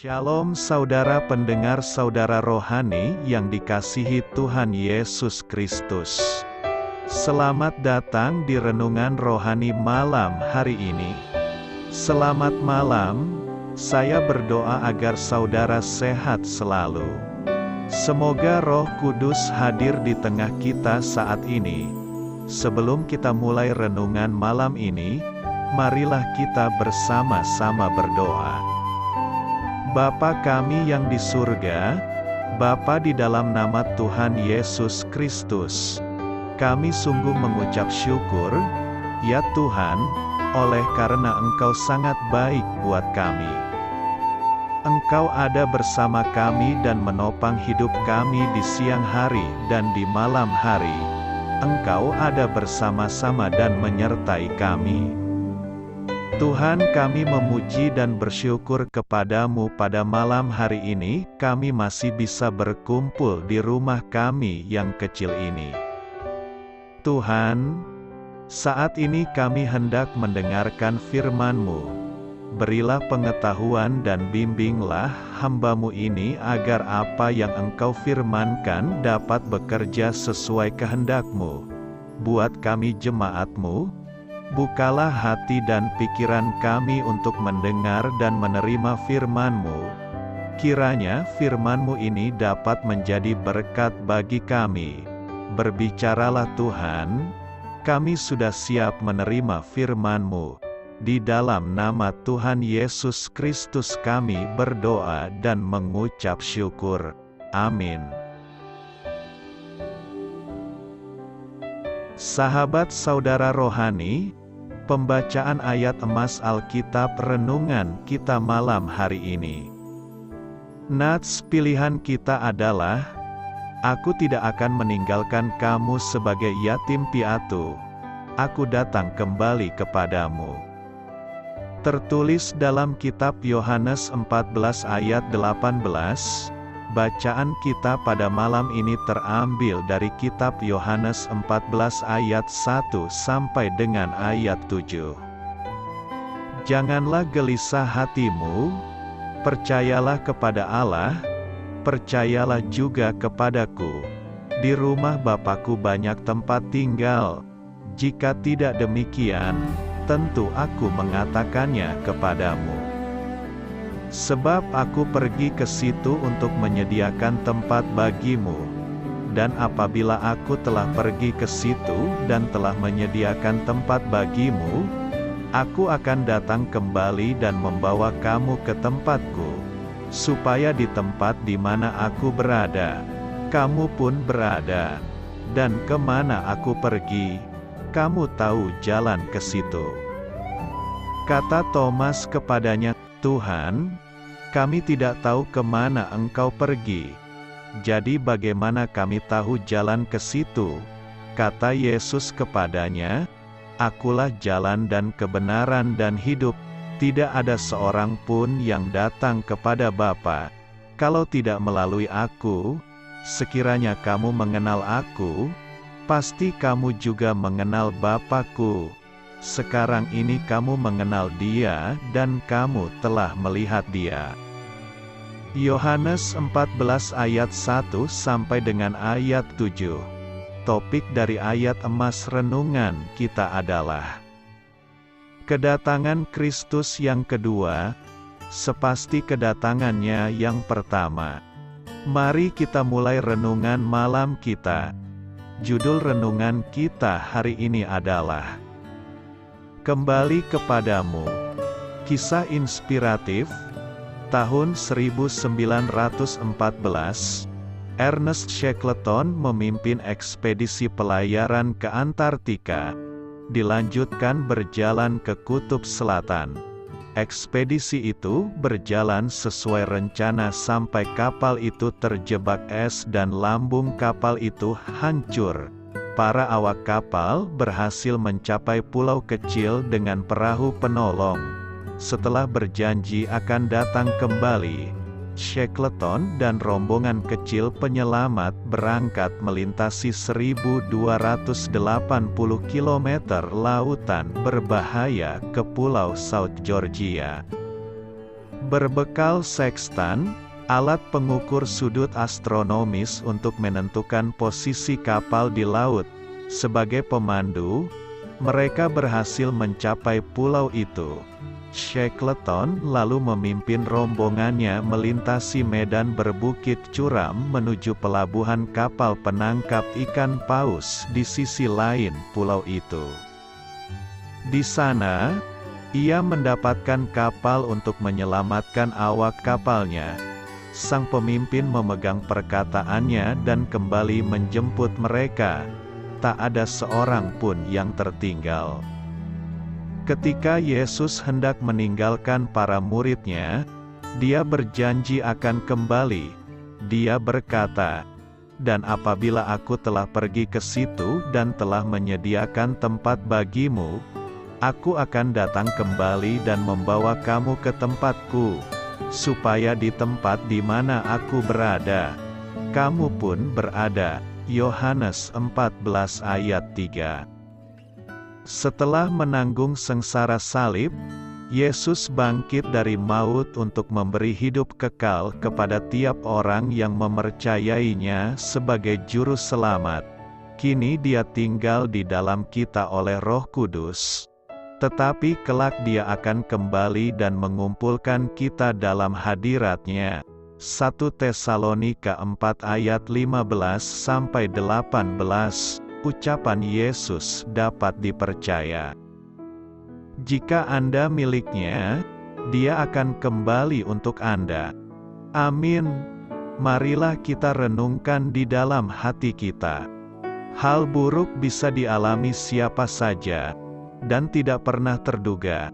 Shalom saudara pendengar saudara rohani yang dikasihi Tuhan Yesus Kristus. Selamat datang di renungan rohani malam hari ini. Selamat malam, saya berdoa agar saudara sehat selalu. Semoga Roh Kudus hadir di tengah kita saat ini. Sebelum kita mulai renungan malam ini, marilah kita bersama-sama berdoa. Bapa kami yang di surga, Bapa di dalam nama Tuhan Yesus Kristus, kami sungguh mengucap syukur, ya Tuhan, oleh karena Engkau sangat baik buat kami. Engkau ada bersama kami dan menopang hidup kami di siang hari dan di malam hari. Engkau ada bersama-sama dan menyertai kami. Tuhan, kami memuji dan bersyukur kepadamu pada malam hari ini, kami masih bisa berkumpul di rumah kami yang kecil ini. Tuhan, saat ini kami hendak mendengarkan firman-Mu. Berilah pengetahuan dan bimbinglah hamba-Mu ini agar apa yang Engkau firmankan dapat bekerja sesuai kehendak-Mu. Buat kami jemaat-Mu, bukalah hati dan pikiran kami untuk mendengar dan menerima firman-Mu. Kiranya firman-Mu ini dapat menjadi berkat bagi kami. Berbicaralah Tuhan, kami sudah siap menerima firman-Mu. Di dalam nama Tuhan Yesus Kristus kami berdoa dan mengucap syukur. Amin. Sahabat saudara rohani, pembacaan ayat emas Alkitab renungan kita malam hari ini. Nats pilihan kita adalah, aku tidak akan meninggalkan kamu sebagai yatim piatu. Aku datang kembali kepadamu. Tertulis dalam kitab Yohanes 14 ayat 18, bacaan kita pada malam ini terambil dari kitab Yohanes 14 ayat 1 sampai dengan ayat 7. Janganlah gelisah hatimu, percayalah kepada Allah, percayalah juga kepadaku. Di rumah Bapakku banyak tempat tinggal. Jika tidak demikian, tentu aku mengatakannya kepadamu. Sebab aku pergi ke situ untuk menyediakan tempat bagimu. Dan apabila aku telah pergi ke situ dan telah menyediakan tempat bagimu, aku akan datang kembali dan membawa kamu ke tempatku, supaya di tempat di mana aku berada, kamu pun berada. Dan kemana aku pergi, kamu tahu jalan ke situ. Kata Thomas kepadanya, Tuhan, kami tidak tahu kemana Engkau pergi. Jadi bagaimana kami tahu jalan ke situ? Kata Yesus kepadanya, Akulah jalan dan kebenaran dan hidup. Tidak ada seorang pun yang datang kepada Bapa, kalau tidak melalui aku. Sekiranya kamu mengenal aku, pasti kamu juga mengenal Bapa-Ku. Sekarang ini kamu mengenal Dia dan kamu telah melihat Dia. Yohanes 14 ayat 1 sampai dengan ayat 7. Topik dari ayat emas renungan kita adalah kedatangan Kristus yang kedua, sepasti kedatangannya yang pertama. Mari kita mulai renungan malam kita. Judul renungan kita hari ini adalah Kembali Kepadamu. Kisah inspiratif, tahun 1914, Ernest Shackleton memimpin ekspedisi pelayaran ke Antartika, dilanjutkan berjalan ke Kutub Selatan. Ekspedisi itu berjalan sesuai rencana sampai kapal itu terjebak es dan lambung kapal itu hancur. Para awak kapal berhasil mencapai pulau kecil dengan perahu penolong. Setelah berjanji akan datang kembali, Shackleton dan rombongan kecil penyelamat berangkat melintasi 1280 km lautan berbahaya ke Pulau South Georgia. Berbekal sekstan, alat pengukur sudut astronomis untuk menentukan posisi kapal di laut, sebagai pemandu, mereka berhasil mencapai pulau itu. Shackleton lalu memimpin rombongannya melintasi medan berbukit curam menuju pelabuhan kapal penangkap ikan paus di sisi lain pulau itu. Di sana, ia mendapatkan kapal untuk menyelamatkan awak kapalnya. Sang pemimpin memegang perkataannya dan kembali menjemput mereka. Tak ada seorang pun yang tertinggal. Ketika Yesus hendak meninggalkan para muridnya, dia berjanji akan kembali. Dia berkata, "Dan apabila aku telah pergi ke situ dan telah menyediakan tempat bagimu, aku akan datang kembali dan membawa kamu ke tempatku, supaya di tempat di mana aku berada, kamu pun berada." Yohanes 14 ayat 3. Setelah menanggung sengsara salib, Yesus bangkit dari maut untuk memberi hidup kekal kepada tiap orang yang mempercayainya sebagai juru selamat. Kini dia tinggal di dalam kita oleh Roh Kudus. Tetapi kelak dia akan kembali dan mengumpulkan kita dalam hadirat-Nya. 1 Tesalonika 4 ayat 15-18. Ucapan Yesus dapat dipercaya. Jika Anda miliknya, Dia akan kembali untuk Anda. Amin. Marilah kita renungkan di dalam hati kita. Hal buruk bisa dialami siapa saja, dan tidak pernah terduga.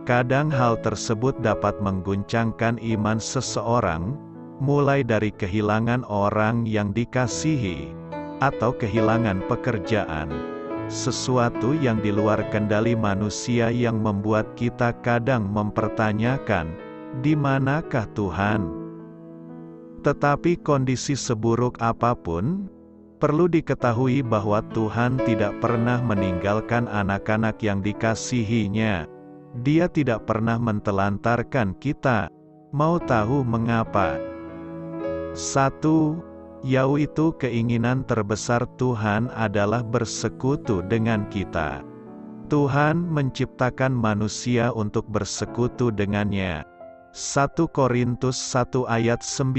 Kadang hal tersebut dapat mengguncangkan iman seseorang, mulai dari kehilangan orang yang dikasihi, atau kehilangan pekerjaan, sesuatu yang di luar kendali manusia yang membuat kita kadang mempertanyakan, di manakah Tuhan? Tetapi kondisi seburuk apapun, perlu diketahui bahwa Tuhan tidak pernah meninggalkan anak-anak yang dikasihinya. Dia tidak pernah mentelantarkan kita. Mau tahu mengapa? 1. Yaitu keinginan terbesar Tuhan adalah bersekutu dengan kita. Tuhan menciptakan manusia untuk bersekutu dengannya. 1 Korintus 1 ayat 9.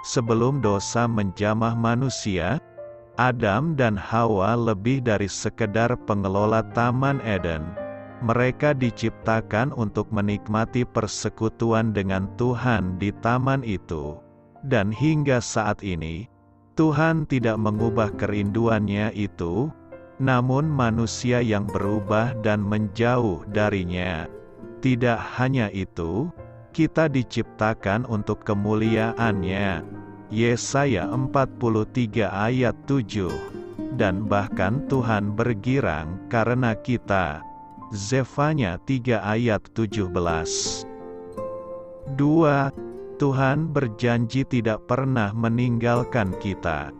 Sebelum dosa menjamah manusia, Adam dan Hawa lebih dari sekedar pengelola Taman Eden. Mereka diciptakan untuk menikmati persekutuan dengan Tuhan di taman itu. Dan hingga saat ini, Tuhan tidak mengubah kerinduannya itu, namun manusia yang berubah dan menjauh darinya. Tidak hanya itu, kita diciptakan untuk kemuliaan-Nya. Yesaya 43 ayat 7. Dan bahkan Tuhan bergirang karena kita. Zefanya 3 ayat 17. 2. Tuhan berjanji tidak pernah meninggalkan kita.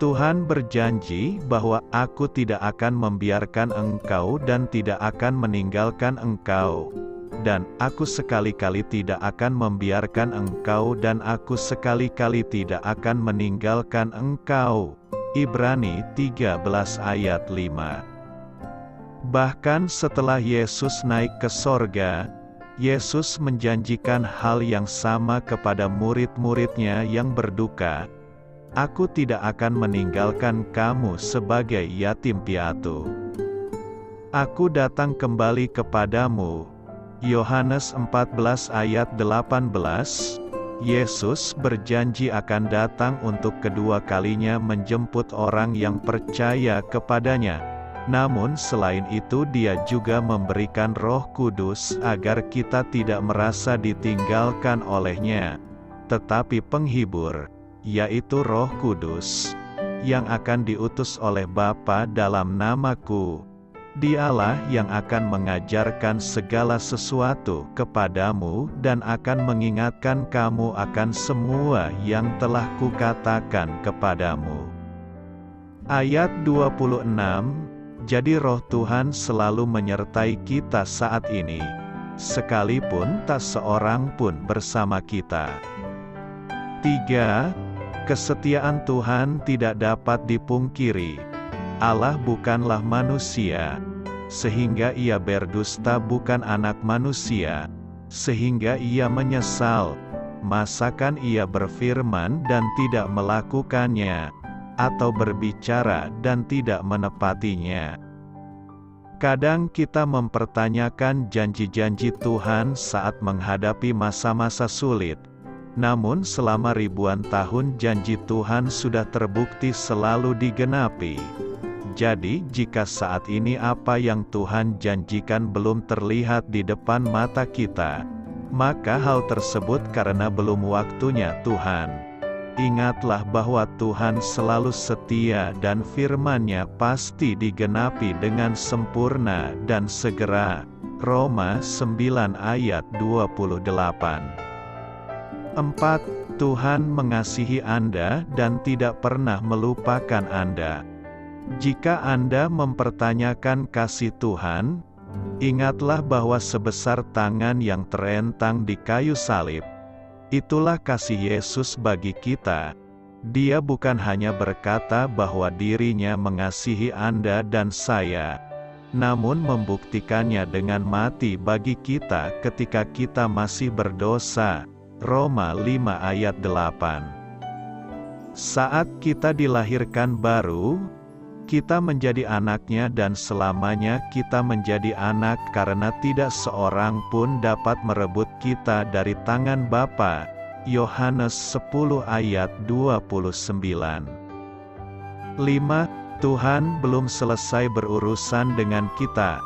Tuhan berjanji bahwa Aku tidak akan membiarkan engkau dan tidak akan meninggalkan engkau. Dan Aku sekali-kali tidak akan membiarkan engkau dan Aku sekali-kali tidak akan meninggalkan engkau. Ibrani 13 ayat 5. Bahkan setelah Yesus naik ke sorga, Yesus menjanjikan hal yang sama kepada murid-muridnya yang berduka. Aku tidak akan meninggalkan kamu sebagai yatim piatu. Aku datang kembali kepadamu. Yohanes 14 ayat 18. Yesus berjanji akan datang untuk kedua kalinya menjemput orang yang percaya kepadanya. Namun selain itu Dia juga memberikan Roh Kudus agar kita tidak merasa ditinggalkan oleh-Nya. Tetapi penghibur, yaitu Roh Kudus, yang akan diutus oleh Bapa dalam nama-Ku. Dialah yang akan mengajarkan segala sesuatu kepadamu dan akan mengingatkan kamu akan semua yang telah Kukatakan kepadamu. Ayat 26. Jadi Roh Tuhan selalu menyertai kita saat ini. sekalipun tak seorang pun bersama kita. 3. Kesetiaan Tuhan tidak dapat dipungkiri. Allah bukanlah manusia, sehingga ia berdusta, bukan anak manusia, sehingga ia menyesal. Masakan ia berfirman dan tidak melakukannya, atau berbicara dan tidak menepatinya? Kadang kita mempertanyakan janji-janji Tuhan saat menghadapi masa-masa sulit. Namun selama ribuan tahun janji Tuhan sudah terbukti selalu digenapi. Jadi jika saat ini apa yang Tuhan janjikan belum terlihat di depan mata kita, maka hal tersebut karena belum waktunya Tuhan. Ingatlah bahwa Tuhan selalu setia dan firman-Nya pasti digenapi dengan sempurna dan segera. Roma 9 ayat 28. 4. Tuhan mengasihi Anda dan tidak pernah melupakan Anda. Jika Anda mempertanyakan kasih Tuhan, ingatlah bahwa sebesar tangan yang terentang di kayu salib, itulah kasih Yesus bagi kita. Dia bukan hanya berkata bahwa dirinya mengasihi Anda dan saya, namun membuktikannya dengan mati bagi kita ketika kita masih berdosa. Roma 5 ayat 8. Saat kita dilahirkan baru, kita menjadi anaknya dan selamanya kita menjadi anak karena tidak seorang pun dapat merebut kita dari tangan Bapa. Yohanes 10 ayat 29. 5. Tuhan belum selesai berurusan dengan kita.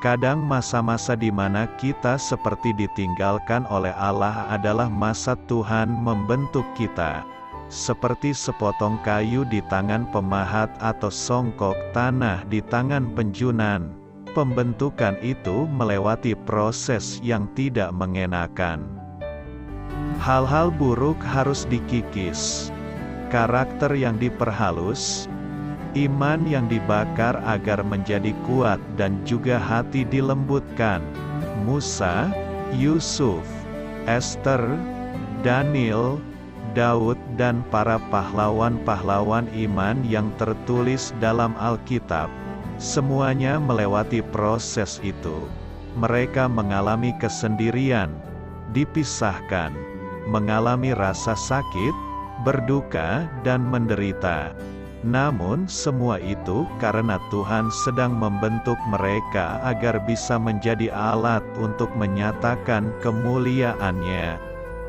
Kadang masa-masa di mana kita seperti ditinggalkan oleh Allah adalah masa Tuhan membentuk kita. Seperti sepotong kayu di tangan pemahat atau songkok tanah di tangan penjunan. Pembentukan itu melewati proses yang tidak mengenakan. Hal-hal buruk harus dikikis, karakter yang diperhalus, iman yang dibakar agar menjadi kuat dan juga hati dilembutkan. Musa, Yusuf, Esther, Daniel, Daud dan para pahlawan-pahlawan iman yang tertulis dalam Alkitab, semuanya melewati proses itu. Mereka mengalami kesendirian, dipisahkan, mengalami rasa sakit, berduka dan menderita. Namun semua itu karena Tuhan sedang membentuk mereka agar bisa menjadi alat untuk menyatakan kemuliaan-Nya.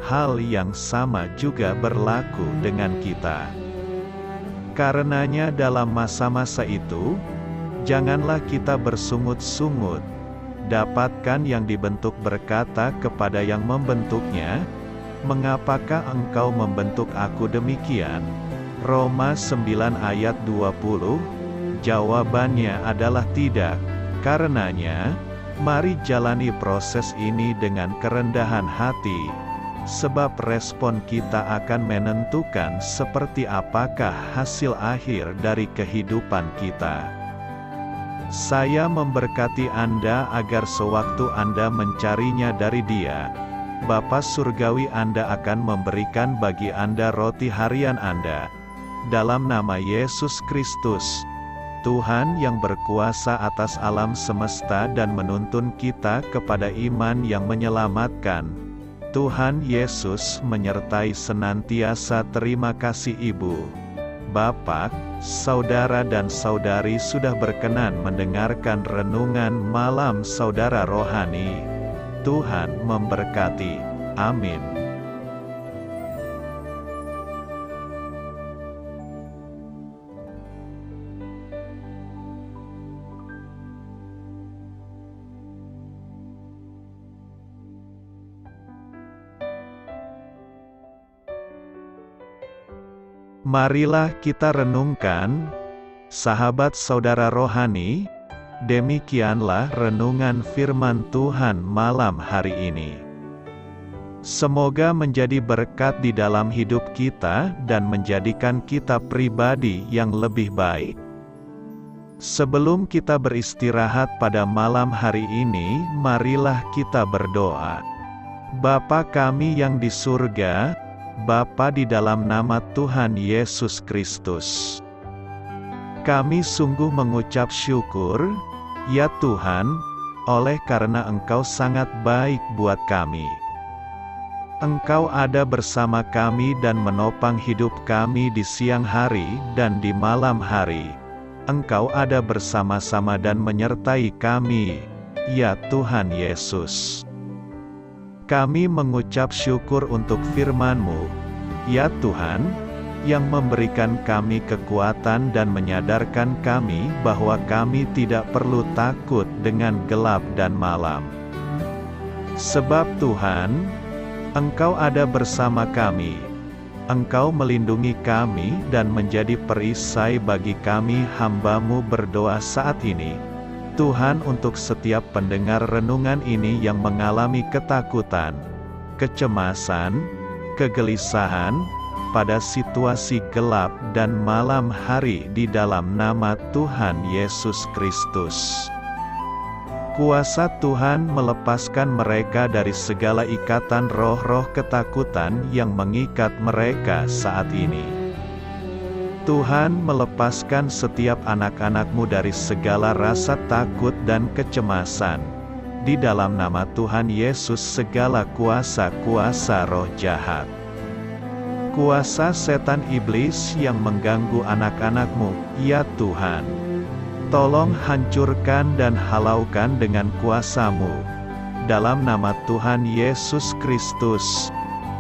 Hal yang sama juga berlaku dengan kita. Karenanya dalam masa-masa itu, janganlah kita bersungut-sungut. Dapatkan yang dibentuk berkata kepada yang membentuknya, "Mengapakah engkau membentuk aku demikian?" Roma 9 ayat 20. Jawabannya adalah tidak. Karenanya, mari jalani proses ini dengan kerendahan hati. Sebab respon kita akan menentukan seperti apakah hasil akhir dari kehidupan kita. Saya memberkati Anda agar sewaktu Anda mencarinya dari Dia, Bapa Surgawi Anda akan memberikan bagi Anda roti harian Anda. Dalam nama Yesus Kristus, Tuhan yang berkuasa atas alam semesta dan menuntun kita kepada iman yang menyelamatkan, Tuhan Yesus menyertai senantiasa. Terima kasih Ibu, Bapak, Saudara dan Saudari sudah berkenan mendengarkan renungan malam saudara rohani. Tuhan memberkati. Amin. Marilah kita renungkan, sahabat saudara rohani, demikianlah renungan firman Tuhan malam hari ini. Semoga menjadi berkat di dalam hidup kita dan menjadikan kita pribadi yang lebih baik. Sebelum kita beristirahat pada malam hari ini, marilah kita berdoa. Bapa kami yang di surga, Bapa di dalam nama Tuhan Yesus Kristus, kami sungguh mengucap syukur, ya Tuhan, oleh karena Engkau sangat baik buat kami. Engkau ada bersama kami dan menopang hidup kami di siang hari dan di malam hari. Engkau ada bersama-sama dan menyertai kami, ya Tuhan Yesus. Kami mengucap syukur untuk firman-Mu, ya Tuhan, yang memberikan kami kekuatan dan menyadarkan kami bahwa kami tidak perlu takut dengan gelap dan malam. Sebab Tuhan, Engkau ada bersama kami. Engkau melindungi kami dan menjadi perisai bagi kami hamba-Mu berdoa saat ini. Tuhan, untuk setiap pendengar renungan ini yang mengalami ketakutan, kecemasan, kegelisahan, pada situasi gelap dan malam hari di dalam nama Tuhan Yesus Kristus. Kuasa Tuhan melepaskan mereka dari segala ikatan roh-roh ketakutan yang mengikat mereka saat ini. Tuhan melepaskan setiap anak-anak-Mu dari segala rasa takut dan kecemasan. Di dalam nama Tuhan Yesus, segala kuasa-kuasa roh jahat, kuasa setan iblis yang mengganggu anak-anak-Mu, ya Tuhan, tolong hancurkan dan halaukan dengan kuasa-Mu. Dalam nama Tuhan Yesus Kristus,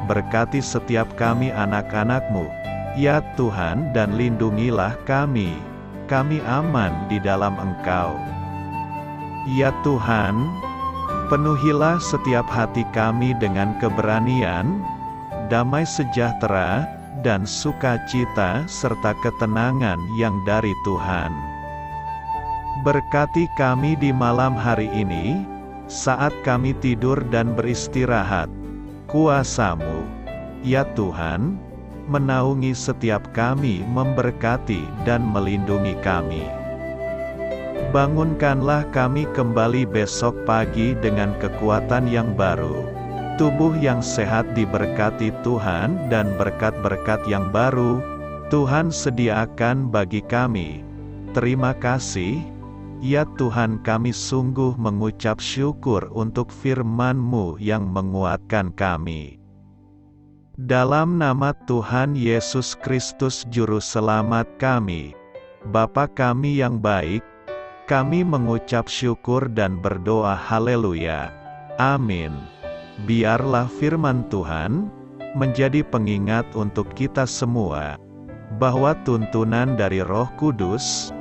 berkati setiap kami anak-anak-Mu, ya Tuhan, dan lindungilah kami. Kami aman di dalam Engkau. Ya Tuhan, penuhilah setiap hati kami dengan keberanian, damai sejahtera, dan sukacita serta ketenangan yang dari Tuhan. Berkati kami di malam hari ini, saat kami tidur dan beristirahat. Kuasa-Mu, ya Tuhan, menaungi setiap kami, memberkati dan melindungi kami. Bangunkanlah kami kembali besok pagi dengan kekuatan yang baru. Tubuh yang sehat diberkati Tuhan dan berkat-berkat yang baru Tuhan sediakan bagi kami. Terima kasih, ya Tuhan, kami sungguh mengucap syukur untuk firman-Mu yang menguatkan kami. Dalam nama Tuhan Yesus Kristus Juru Selamat kami, Bapa kami yang baik, kami mengucap syukur dan berdoa haleluya. Amin. Biarlah firman Tuhan menjadi pengingat untuk kita semua, bahwa tuntunan dari Roh Kudus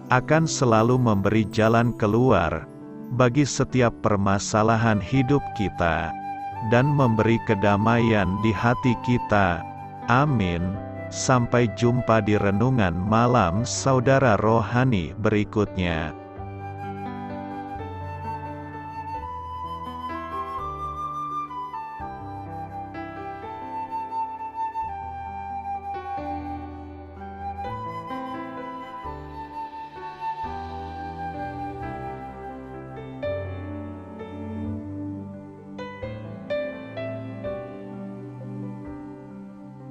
akan selalu memberi jalan keluar bagi setiap permasalahan hidup kita, dan memberi kedamaian di hati kita. Amin. Sampai jumpa di renungan malam saudara rohani berikutnya.